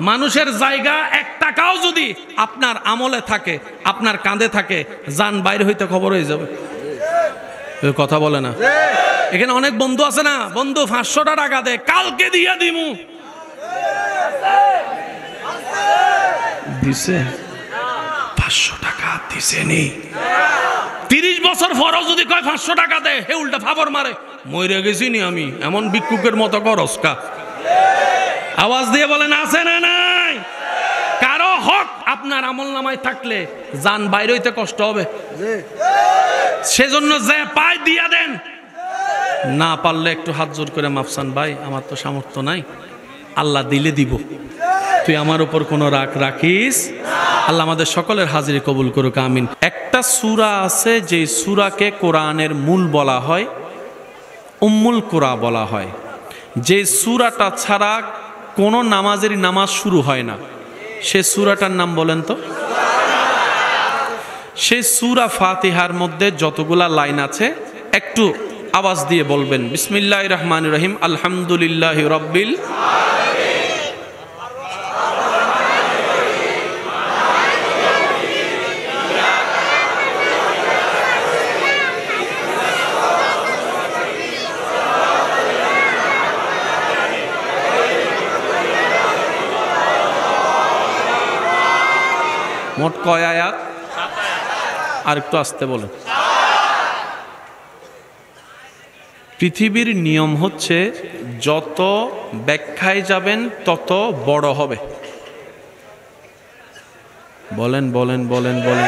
মানুষের জায়গা 1 টাকাও যদি আপনার আমলে থাকে, আপনার কাঁধে থাকে, জান বাইরে হইতে খবর হয়ে যাবে। কথা বলে না। এখানে অনেক বন্ধু আছে না, বন্ধু 500 টাকা দে, কালকে দিয়া দিমু, দিছে 500 টাকা দিছে নি, 30 বছর পরও যদি কয় 500 টাকা দে, হে উল্টা ফাবর মারে, মরে গেছি নি আমি, এমন ভিক্ষুকের মতো করসকা। আওয়াজ দিয়ে বলেন আছে না নাই? কারো হক আপনার আমল নামায় থাকলে জান বাইরে হইতে কষ্ট হবে, সেজন্য যে পায় দিয়া দেন, না পারলে একটু হাত জোর করে মাফসান ভাই আমার তো সামর্থ্য নাই, আল্লাহ দিলে দিব, তুই আমার উপর কোনো রাগ রাখিস। আল্লাহ আমাদের সকলের হাজিরি কবুল করুক, আমিন। একটা সূরা আছে যে সূরাকে কোরআনের মূল বলা হয়, উম্মুল কোরআন বলা হয়, যে সূরাটা ছাড়া কোনো নামাজের নামাজ শুরু হয় না, সে সূরাটার নাম বলেন তো? সেই সূরা ফাতিহার মধ্যে যতগুলা লাইন আছে একটু আওয়াজ দিয়ে বলবেন, বিসমিল্লাহির রহমানির রহিম, আলহামদুলিল্লাহি রাব্বিল মোট কয় আয়াত? আর একটু আসতে বলেন। পৃথিবীর নিয়ম হচ্ছে যত ব্যাখ্যায় যাবেন তত বড় হবে। বলেন বলেন বলেন বলেন।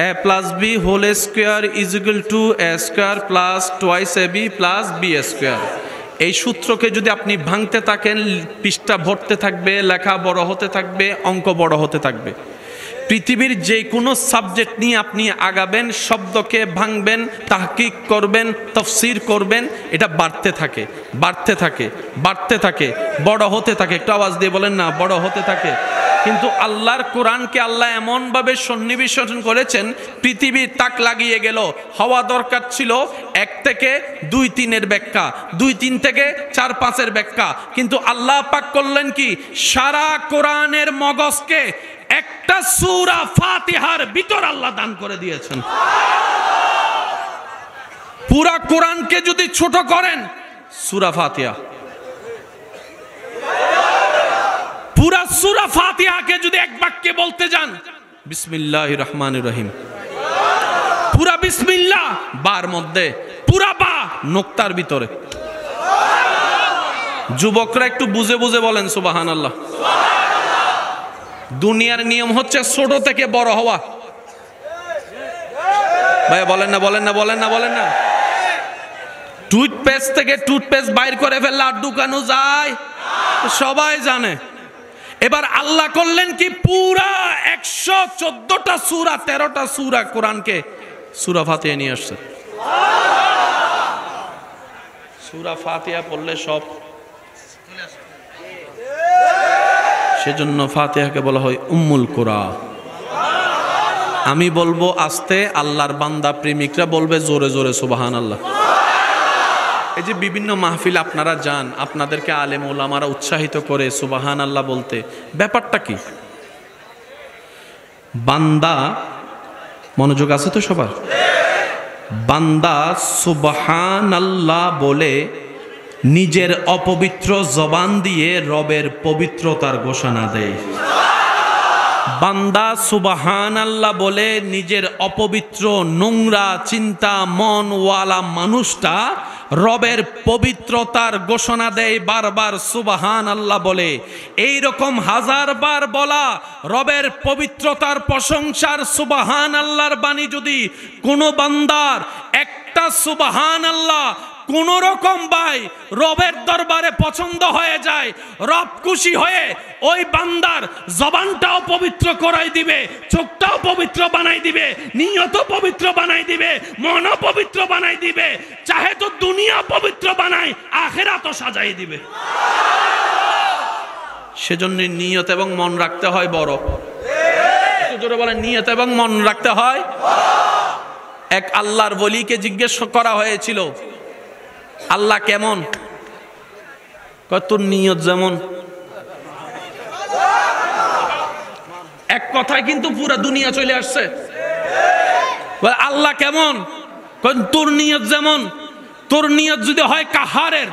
a plus b whole square is equal to a square plus twice ab plus b square। এই সূত্রকে যদি আপনি ভাঙতে থাকেন, পৃষ্ঠা ভরতে থাকবে, লেখা বড় হতে থাকবে, অঙ্ক বড় হতে থাকবে। পৃথিবীর যে কোনো সাবজেক্ট নিয়ে আপনি আগাবেন, শব্দকে ভাঙবেন, তাহকিক করবেন, তাফসীর করবেন, এটা বাড়তে থাকে বাড়তে থাকে বাড়তে থাকে, বড় হতে থাকে। একটু আওয়াজ দিয়ে বলেন না, বড় হতে থাকে। কিন্তু আল্লাহর কোরআনকে আল্লাহ এমনভাবে সন্নিবেশন করেছেন, পৃথিবীর তাক লাগিয়ে গেল, হওয়া দরকার ছিল 1 থেকে 2-3 ব্যাখ্যা, 2-3 থেকে 4-5 ব্যাখ্যা, কিন্তু আল্লাহ পাক করলেন কি, সারা কোরআনের মগজকে একটা সূরা ফাতিহার ভিতর আল্লাহ দান করে দিয়েছেন। পুরা কোরআনকে যদি ছোট করেন, সূরা ফাতিহা, পুরা সূরা ফাতিহাকে যদি এক বাক্যে বলতে যান, বিসমিল্লাহির রহমানির রহিম, পুরা বিসমিল্লাহ বার মধ্যে, পুরা বা নোক্তার ভিতরে। যুবকরা একটু বুঝে বুঝে বলেন সুবহানাল্লাহ। দুনিয়ার নিয়ম হচ্ছে ছোট থেকে বড় হওয়া। ভাই বলেন না বলেন না বলেন না বলেন না। টুথপেস্ট থেকে টুথপেস্ট বাইর করে ফেললে আর ঢুকানো যায়? সবাই জানে। এবার আল্লাহ করলেন কি, পুরা 114টা সূরা, 13টা সূরা কোরআনকে সূরা ফাতিহা নিয়ে আসছে। সূরা ফাতিহা পড়লে সব, সেজন্য ফাতিহাকে বলা হয় উম্মুল কোরআন। আমি বলবো আস্তে, আল্লাহর বান্দা প্রেমিকরা বলবে জোরে জোরে সুবহানাল্লাহ। এই যে বিভিন্ন মাহফিল আপনারা যান, আপনাদেরকে আলেম ওলামারা উৎসাহিত করে সুবহানাল্লাহ বলতে, ব্যাপারটা কি? বান্দা, মনোযোগ আছে তো সবার? বান্দা সুবহানাল্লাহ বলে নিজের অপবিত্র জবান দিয়ে রবের পবিত্রতার ঘোষণা দেয়। বান্দা সুবহানাল্লাহ বলে নিজের অপবিত্র নোংরা চিন্তা মনওয়ালা মানুষটা রবের পবিত্রতার ঘোষণা দেয় বারবার সুবহানাল্লাহ বলে। এই রকম হাজারবার বলা রবের পবিত্রতার প্রশংসার সুবহানাল্লাহর বাণী যদি কোনো বান্দার একটা সুবহানাল্লাহ কোন রকম ভাই রবের দরবারে পছন্দ হয়ে যায়, রব খুশি হয়ে ওই বান্দার জবানটাও পবিত্র করাই দিবে, চোখটাও পবিত্র বানাই দিবে, নিয়ত পবিত্র বানাই দিবে, মনও পবিত্র বানাই দিবে, চাহে তো দুনিয়া পবিত্র বানায়, আখিরাতও সাজাই দিবে। সেজন্য নিয়ত এবং মন রাখতে হয় বড়। একটু জোরে বলেন, নিয়ত এবং মন রাখতে হয়। এক আল্লাহর ওলিকে জিজ্ঞেস করা হয়েছিল, আল্লাহ কেমন? তোর নিয়ত যেমন। কথায় কিন্তু পুরো দুনিয়া চলে আসছে। আল্লাহ কেমন? তোর নিয়ত যেমন, তোর নিয়ত যদি হয় কাহারের,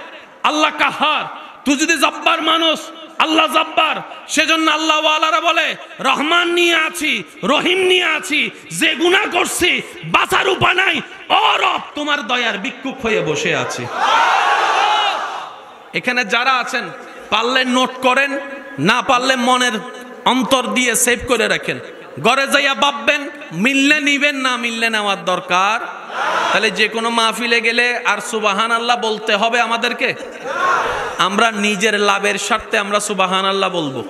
আল্লাহ কাহার। তুই যদি জব্বার মানুষ, আল্লাহ জব্বার। সেজন্য আল্লাহ ওয়ালারা বলে রহমান নিয়ে আছি, রহিম নিয়ে আছি, যে গুনাহ করছি বাঁচার উপায় নাই, ও রব তোমার দয়ার ভিক্ষুক হয়ে বসে আছি। এখানে যারা আছেন পারলে নোট করেন, না পারলে মনের অন্তর দিয়ে সেভ করে রাখেন। ঘরে যাইয়া ভাববেন, মিললে নিবেন, না মিললে নেওয়ার দরকার। তাহলে যে কোনো মাহফিলে গেলে আর সুবহানাল্লাহ বলতে হবে আমাদেরকে। আমরা নিজের লাভের স্বার্থে আমরা সুবহানাল্লাহ বলবো।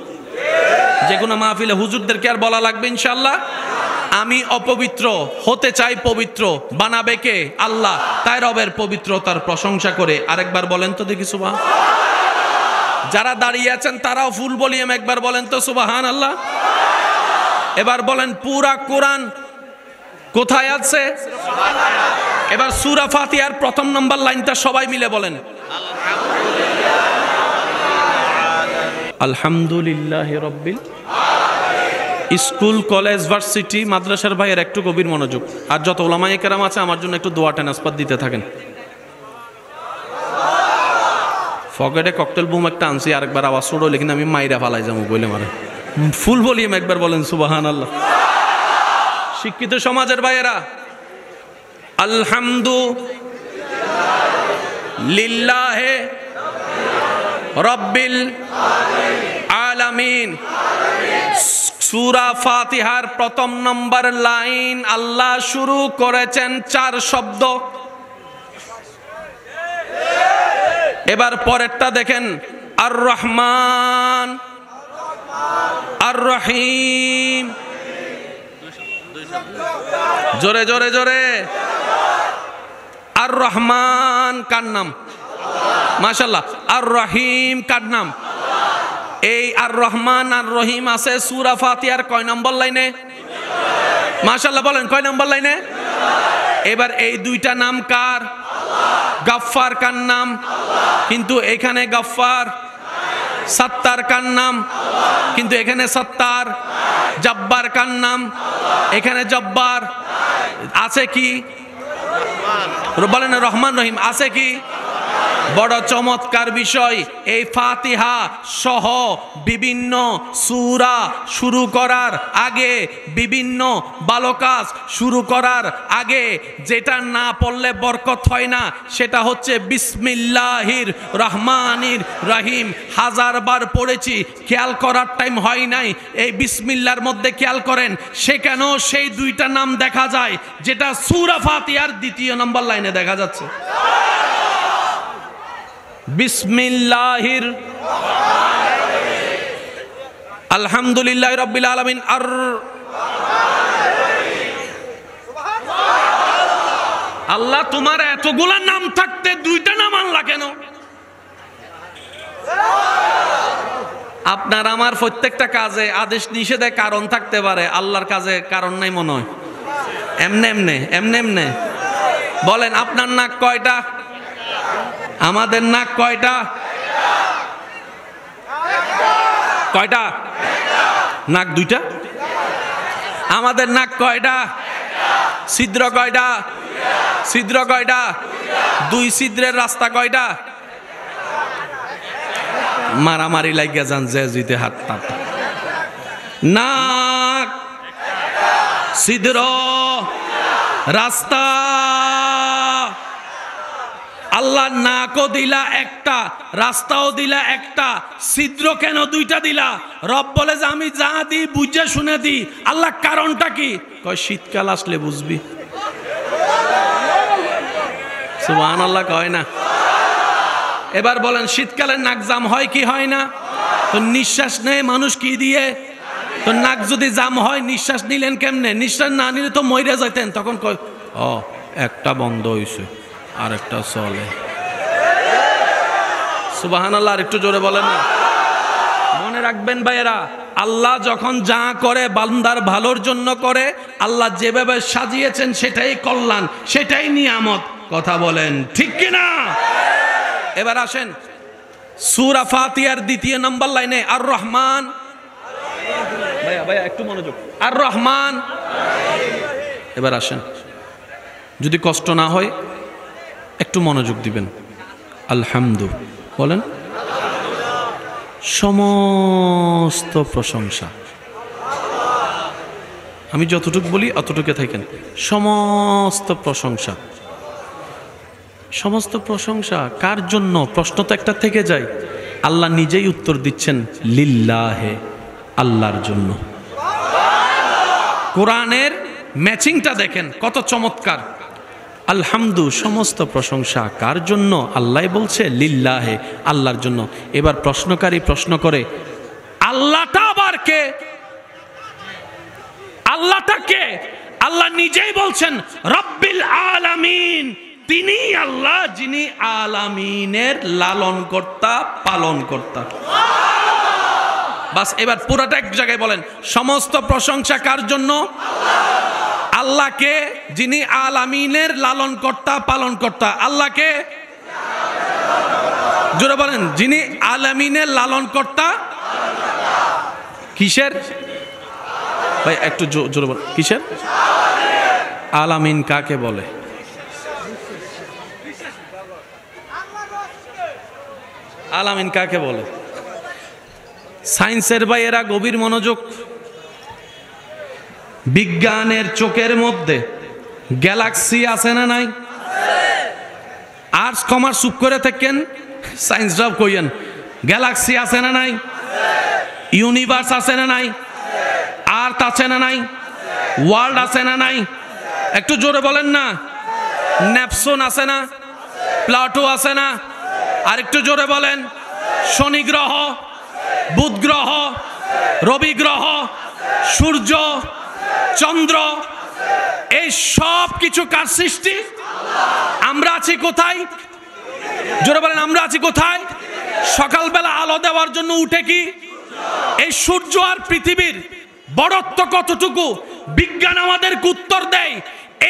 যে কোনো মাহফিলে হুজুরদেরকে আর বলা লাগবে ইনশাআল্লাহ। আমি অপবিত্র, হতে চাই পবিত্র, বানাবে কে? আল্লাহ। তাই রবের পবিত্রতার প্রশংসা করে আরেকবার বলেন তো দেখি সুবহান। যারা দাঁড়িয়ে আছেন তারাও ফুল ভলিউম একবার বলেন তো সুবহানাল্লাহ। এবার বলেন পুরা কোরআন কোথায় আছে? এবার সূরা ফাতিহার প্রথম নম্বর লাইনটা সবাই মিলে বলেন, আলহামদুলিল্লাহি রাব্বিল আলামিন। স্কুল, কলেজ, ভার্সিটি, মাদ্রাসার ভাইয়ের একটু গভীর মনোযোগ। আর যত উলামায়ে কেরাম আছে আমার জন্য একটু দোয়া ট্রান্সফার দিতে থাকেন। ফকেটে ককটেল বুম একটা আনছি, আরেকবার আওয়াজ ছোড়ো, লেকিন আমি মাইরা ফালাই যাবো বলে মারে। ফুল ভলিউম একবার বলেন সুবহানাল্লাহ। শিক্ষিত সমাজের ভাইয়েরা, আলহামদুলিল্লাহি রাব্বিল আলামিন। সূরা ফাতিহার প্রথম নম্বর লাইন আল্লাহ শুরু করেছেন 4 শব্দ। এবার পরেরটা দেখেন, আর রহমান, আর রহিম। জোরে জোরে জোরে। আর রহমান কার নাম? মাশাআল্লাহ। আর রহিম কার নাম? এই আর রহমান আর রহিম আছে সূরা ফাতিহার কয় নম্বর লাইনে? মাশাআল্লাহ বলেন কয় নম্বর লাইনে? এবার এই দুইটা নাম কার? গফফার কার নাম? কিন্তু এখানে গফফার। সত্তার কার নাম? কিন্তু এখানে সত্তার। জব্বার কার নাম? এখানে জব্বার। আছে কি? বলেন রহমান রহিম আছে কি? বড় চমৎকার বিষয়, এই ফাতিহা সহ বিভিন্ন সূরা শুরু করার আগে, বিভিন্ন ভালো কাজ শুরু করার আগে যেটা না পড়লে বরকত হয় না, সেটা হচ্ছে বিসমিল্লাহির রহমানির রহিম। 1000 বার পড়েছি, খেয়াল করার টাইম হয় নাই। এই বিসমিল্লাহর মধ্যে খেয়াল করেন, সেখানেও সেই দুইটা নাম দেখা যায় যেটা সূরা ফাতিহার 2 নম্বর লাইনে দেখা যাচ্ছে। বিসমিল্লাহির আলহামদুলিল্লাহি রাব্বিল আলামিন। আর আল্লাহ তোমার এতগুলা নাম থাকতে দুইটা নাম আনলা কেন? আপনার আমার প্রত্যেকটা কাজে আদেশ নিষেধে কারণ থাকতে পারে, আল্লাহর কাজে কারণ নাই মনে হয়। এমনে এমনে এমনে এমনে বলেন, আপনার নাক কয়টা? আমাদের নাক কয়টা? কয়টা? নাক দুইটা। আমাদের নাক কয়টা? ছিদ্র কয়টা? ছিদ্র কয়টা? 2 ছিদ্রের রাস্তা কয়টা? মারামারি লাগিয়া যান যে জিতে হাত তাত। নাক, ছিদ্র, রাস্তা। আল্লাহ নাকও দিলা একটা, রাস্তাও দিলা একটা, ছিদ্র কেন 2টা দিলা? রব বলে যে আমি যা দিই বুঝে শুনে দিই। আল্লাহ কারণটা কি? কয় শীতকাল আসলে বুঝবি। সুবহানাল্লাহ কয় না? এবার বলেন শীতকালে নাক জাম হয় কি হয় না? তো নিঃশ্বাস নেয় মানুষ কি দিয়ে? তো নাক যদি জাম হয় নিঃশ্বাস নিলেন কেমনে? নিঃশ্বাস না নিলে তো মইরা যাইতেন। তখন কয় ও একটা বন্ধ হইছে আর একটা চলে। সুবহানাল্লাহ। আর একটু জোরে বলেন না। মনে রাখবেন ভাইয়েরা, আল্লাহ যখন যা করে বান্দার ভালোর জন্য করে। আল্লাহ যেভাবে সাজিয়েছেন সেটাই কল্যাণ, সেটাই নিয়ামত। কথা বলেন ঠিক কিনা? এবার আসেন সূরা ফাতিহার 2 নম্বর লাইনে আর রহমান ভাইয়া ভাইয়া একটু মনোযোগ। আর রহমান। এবার আসেন, যদি কষ্ট না হয় একটু মনোযোগ দিবেন। আলহামদু বলেন। সমস্ত প্রশংসা, আমি যতটুকু বলি অতটুকু থাকেন। সমস্ত প্রশংসা, সমস্ত প্রশংসা কার জন্য? প্রশ্ন তো একটা থেকে যায়। আল্লাহ নিজেই উত্তর দিচ্ছেন, লিল্লাহে, আল্লাহর জন্য। কোরআনের ম্যাচিংটা দেখেন কত চমৎকার। আলহামদু, সমস্ত প্রশংসা কার জন্য? আল্লাহ বলছে লিল্লাহে, আল্লাহর জন্য। এবার প্রশ্নকারী প্রশ্ন করে, আল্লাহটা আবার কে? আল্লাহটা কে? আল্লাহ নিজেই বলছেন রব্বিল আলামিন। তিনি আল্লাহ যিনি আলামিনের লালন কর্তা, পালন কর্তা। বাস, এবার পুরাটা এক জায়গায় বলেন, সমস্ত প্রশংসা কার জন্য? আল্লাহকে, যিনি আলামিনের লালন কর্তা, পালন কর্তা। আল্লাহকে জোরে বলেন, যিনি আলামিনের লালন কর্তা। কিসের ভাই? একটু জোরে বলেন, কিসের? আলামিন কাকে বলে? আলামিন কাকে বলে? সায়েন্সের ভাইয়েরা গভীর মনোযোগ। বিজ্ঞানের চোখের মধ্যে গ্যালাক্সি আছে না নাই? আর্টস কমার্স চুপ করে থাকেন, সায়েন্সরাও কইয়েন গ্যালাক্সি আছে না নাই? ইউনিভার্স আছে না নাই? আর্থ আছে না নাই? ওয়ার্ল্ড আছে না নাই? একটু জোরে বলেন না। নেপচুন আছে না? প্লাটো আছে না? আর একটু জোরে বলেন। শনি গ্রহ, বুধ গ্রহ, রবি গ্রহ, সূর্য, চন্দ্র, এই সব কিছু কার সৃষ্টি? আমরা আছি কোথায়? জোরে বলেন, আমরা আছি কোথায়? সকালবেলা আলো দেওয়ার জন্য উঠে কি এই সূর্য আর পৃথিবীর বড়ত্ব কতটুকু? বিজ্ঞান আমাদেরকে উত্তর দেয়,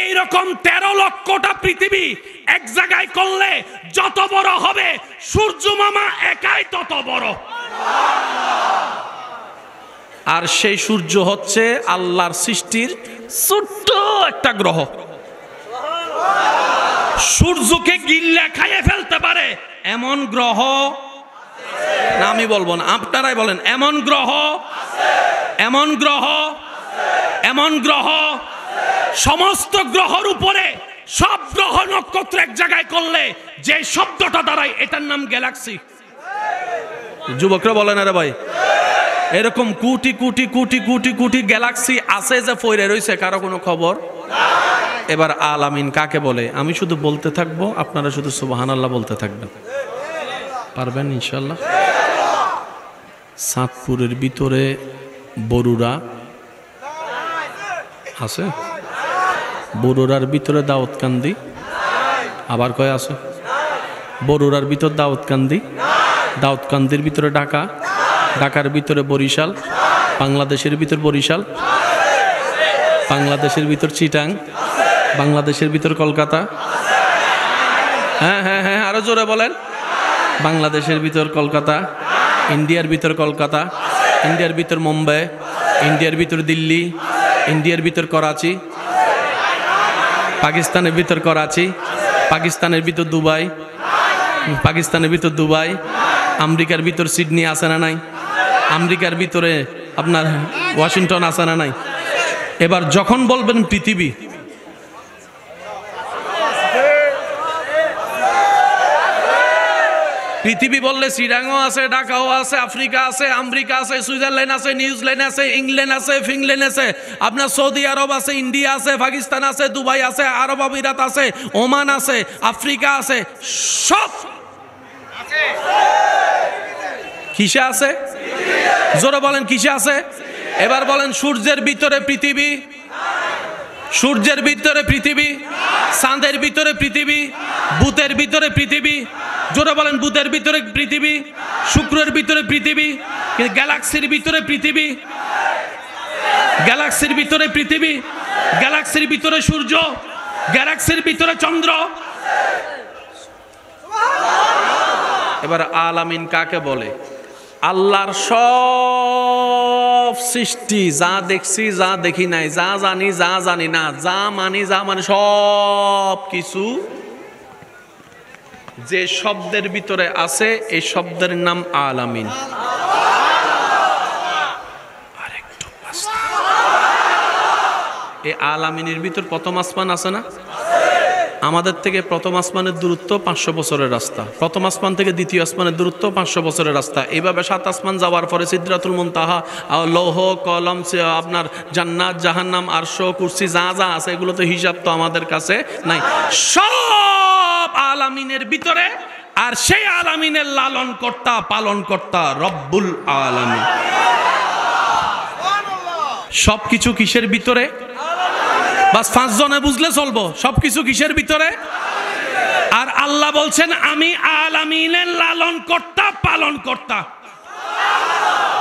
এইরকম 13 লক্ষটা পৃথিবী এক জায়গায় করলে যত বড় হবে, সূর্য মামা একাই তত বড়। আর সেই সূর্য হচ্ছে আল্লাহর সৃষ্টির ছোট্ট একটা গ্রহ। সূর্যকে গিল্লা খাইয়ে ফেলতে পারে এমন গ্রহ না, আমি বলবো না, আপনারাই বলেন। এমন গ্রহ, এমন গ্রহ, এমন গ্রহ, সমস্ত গ্রহের উপরে সব গ্রহ নক্ষত্র এক জায়গায় করলে যে শব্দটা দাঁড়ায়, এটার নাম গ্যালাক্সি। যুবকরা বলেন, আরে ভাই, এরকম কোটি কোটি কোটি কোটি কোটি গ্যালাক্সি আছে যে পড়ে রয়েছে, কারো কোনো খবর। এবার আলামিন কাকে বলে? আমি শুধু বলতে থাকবো, আপনারা শুধু সুবহানাল্লাহ বলতে থাকবেন। পারবেন ইনশাল্লাহ? চাঁদপুরের ভিতরে বরুড়া আছে, বরুড়ার ভিতরে দাউদকান্দি, আবার কয় আছে? বরুড়ার ভিতর দাউদকান্দি, দাউদকান্দির ভিতরে ঢাকা, ঢাকার ভিতরে বরিশাল, বাংলাদেশের ভিতর বরিশাল, বাংলাদেশের ভিতর চিটাং, বাংলাদেশের ভিতর কলকাতা। হ্যাঁ হ্যাঁ হ্যাঁ, আরো জোরে বলেন। বাংলাদেশের ভিতর কলকাতা, ইন্ডিয়ার ভিতর কলকাতা, ইন্ডিয়ার ভিতর মুম্বাই, ইন্ডিয়ার ভিতর দিল্লি, ইন্ডিয়ার ভিতর করাচি, পাকিস্তানের ভিতর করাচি, পাকিস্তানের ভিতর দুবাই, পাকিস্তানের ভিতর দুবাই, আমেরিকার ভিতর সিডনি আছে না নাই? আমেরিকার ভিতরে আপনার ওয়াশিংটন আছে না নাই? এবার যখন বলবেন পৃথিবী, পৃথিবী বললে চিরাঙও আছে, ঢাকাও আছে, আফ্রিকা আছে, আমেরিকা আছে, সুইজারল্যান্ড আছে, নিউজিল্যান্ড আছে, ইংল্যান্ড আছে, ফিনল্যান্ড আছে, আপনার সৌদি আরব আছে, ইন্ডিয়া আছে, পাকিস্তান আছে, দুবাই আছে, আরব আমিরাত আছে, ওমান আছে, আফ্রিকা আছে, সব কিসে আছে? জোরে বলেন, কিসে আছে? এবার বলেন, সূর্যের ভিতরে পৃথিবী, সূর্যের ভিতরে পৃথিবী, চাঁদের ভিতরে পৃথিবী, বুধের ভিতরে পৃথিবী। জোরে বলেন, বুধের ভিতরে পৃথিবী, শুক্রের ভিতরে পৃথিবী, গ্যালাক্সির ভিতরে পৃথিবী, গ্যালাক্সির ভিতরে পৃথিবী, গ্যালাক্সির ভিতরে সূর্য, গ্যালাক্সির ভিতরে চন্দ্র। এবার আলামিন কাকে বলে? আল্লাহর সব সৃষ্টি, যা দেখছি যা দেখি নাই, যা জানি যা জানি না, যা মানি যা মানে সব কিছু যে শব্দের ভিতরে আছে এই শব্দের নাম আলামিন। এই আলামিনের ভিতর প্রথম আসমান আছে না? আমাদের থেকে প্রথম আসমানের দূরত্ব 500 বছরের রাস্তা, প্রথম আসমান থেকে দ্বিতীয় আসমানের দূরত্ব 500 বছরের রাস্তা। এইভাবে 7 আসমান যাওয়ার পরে সিদরাতুল মুনতাহা, লৌহ কলম, আপনার জান্নাত জাহান্নাম আরশ কুরসি যা যা আছে এগুলো তো হিসাব তো আমাদের কাছে নাই, সব আলামিনের ভিতরে। আর সেই আলামিনের লালন কর্তা পালন কর্তা রব্বুল আলামিন। সবকিছু কিসের ভিতরে? বাস 5 জনে বুঝলে চলবো, সবকিছু কিসের ভিতরে? আর আল্লাহ বলছেন আমি আলামিনের লালন কর্তা পালন কর্তা।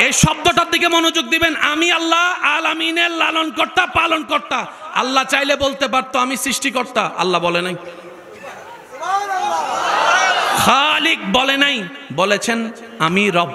এই শব্দটার দিকে মনোযোগ দিবেন। আমি আল্লাহ আলামিনের লালন কর্তা পালন কর্তা। আল্লাহ চাইলে বলতে পারতো আমি সৃষ্টিকর্তা, আল্লাহ বলে নাই। খালিক বলে নাই, বলেছেন আমি রব।